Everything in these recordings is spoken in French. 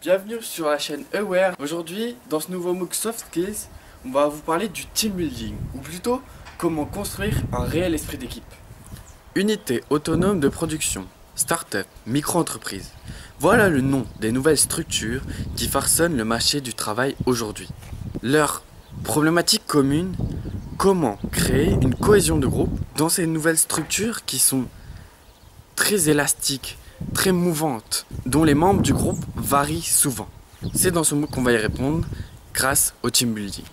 Bienvenue sur la chaîne Aware. Aujourd'hui, dans ce nouveau MOOC Soft Skills, on va vous parler du team building, ou plutôt comment construire un réel esprit d'équipe. Unité autonome de production, start-up, micro-entreprise. Voilà le nom des nouvelles structures qui façonnent le marché du travail aujourd'hui. Leur problématique commune, comment créer une cohésion de groupe dans ces nouvelles structures qui sont très élastiques, très mouvantes, dont les membres du groupe varient souvent. C'est dans ce MOOC qu'on va y répondre grâce au team building.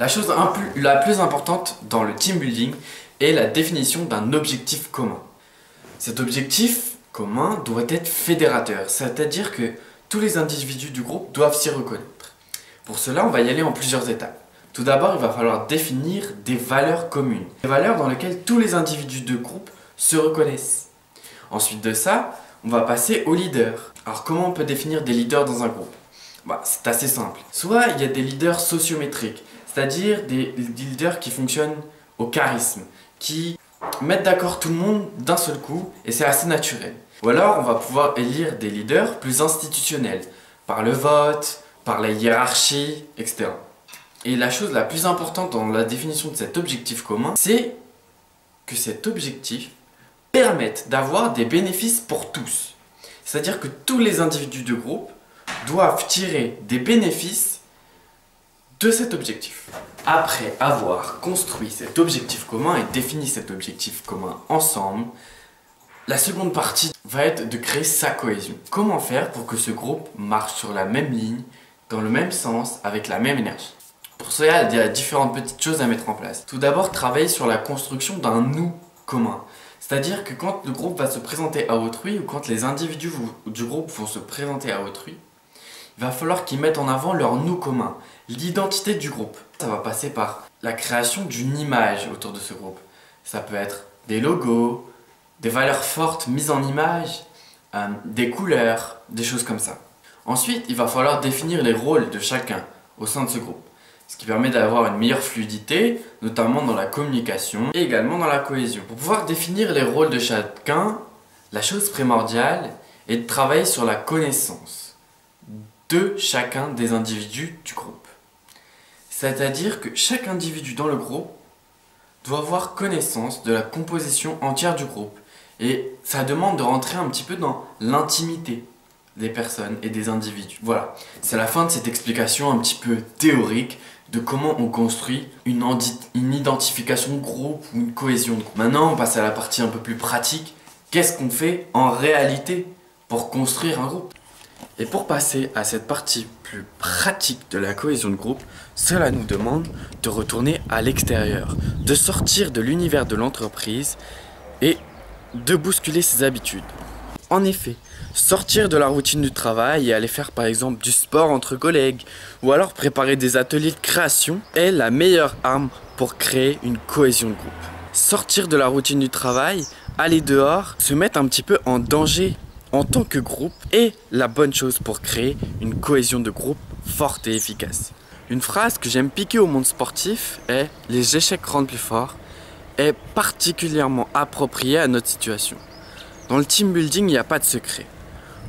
La chose la plus importante dans le team building est la définition d'un objectif commun. Cet objectif commun doit être fédérateur, c'est-à-dire que tous les individus du groupe doivent s'y reconnaître. Pour cela, on va y aller en plusieurs étapes. Tout d'abord, il va falloir définir des valeurs communes, des valeurs dans lesquelles tous les individus du groupe se reconnaissent. Ensuite de ça, on va passer aux leaders. Alors comment on peut définir des leaders dans un groupe? C'est assez simple. Soit il y a des leaders sociométriques, c'est-à-dire des leaders qui fonctionnent au charisme, qui mettent d'accord tout le monde d'un seul coup et c'est assez naturel. Ou alors on va pouvoir élire des leaders plus institutionnels, par le vote, par la hiérarchie, etc. Et la chose la plus importante dans la définition de cet objectif commun, c'est que cet objectif permette d'avoir des bénéfices pour tous. C'est-à-dire que tous les individus du groupe doivent tirer des bénéfices de cet objectif. Après avoir construit cet objectif commun et défini cet objectif commun ensemble, la seconde partie va être de créer sa cohésion. Comment faire pour que ce groupe marche sur la même ligne, dans le même sens, avec la même énergie? Pour cela, il y a différentes petites choses à mettre en place. Tout d'abord, travailler sur la construction d'un nous commun. C'est-à-dire que quand le groupe va se présenter à autrui ou quand les individus du groupe vont se présenter à autrui, il va falloir qu'ils mettent en avant leur nous commun, l'identité du groupe. Ça va passer par la création d'une image autour de ce groupe. Ça peut être des logos, des valeurs fortes mises en image, des couleurs, des choses comme ça. Ensuite, il va falloir définir les rôles de chacun au sein de ce groupe. Ce qui permet d'avoir une meilleure fluidité, notamment dans la communication et également dans la cohésion. Pour pouvoir définir les rôles de chacun, la chose primordiale est de travailler sur la connaissance de chacun des individus du groupe. C'est-à-dire que chaque individu dans le groupe doit avoir connaissance de la composition entière du groupe. Et ça demande de rentrer un petit peu dans l'intimité des personnes et des individus. Voilà, c'est la fin de cette explication un petit peu théorique de comment on construit une identification de groupe ou une cohésion de groupe. Maintenant, on passe à la partie un peu plus pratique. Qu'est-ce qu'on fait en réalité pour construire un groupe? Et pour passer à cette partie plus pratique de la cohésion de groupe, cela nous demande de retourner à l'extérieur, de sortir de l'univers de l'entreprise et de bousculer ses habitudes. En effet, sortir de la routine du travail et aller faire par exemple du sport entre collègues ou alors préparer des ateliers de création est la meilleure arme pour créer une cohésion de groupe. Sortir de la routine du travail, aller dehors, se mettre un petit peu en danger en tant que groupe est la bonne chose pour créer une cohésion de groupe forte et efficace. Une phrase que j'aime piquer au monde sportif est « les échecs rendent plus fort » est particulièrement appropriée à notre situation. Dans le team building, il n'y a pas de secret.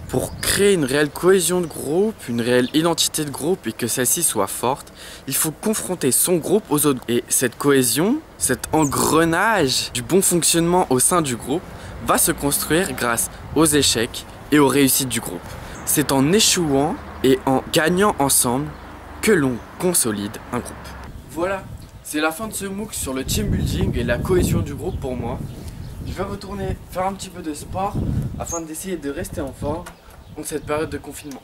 Pour créer une réelle cohésion de groupe, une réelle identité de groupe et que celle-ci soit forte, il faut confronter son groupe aux autres. Et cette cohésion, cet engrenage du bon fonctionnement au sein du groupe va se construire grâce aux échecs et aux réussites du groupe. C'est en échouant et en gagnant ensemble que l'on consolide un groupe. Voilà, c'est la fin de ce MOOC sur le team building et la cohésion du groupe pour moi. Je vais retourner faire un petit peu de sport afin d'essayer de rester en forme en cette période de confinement.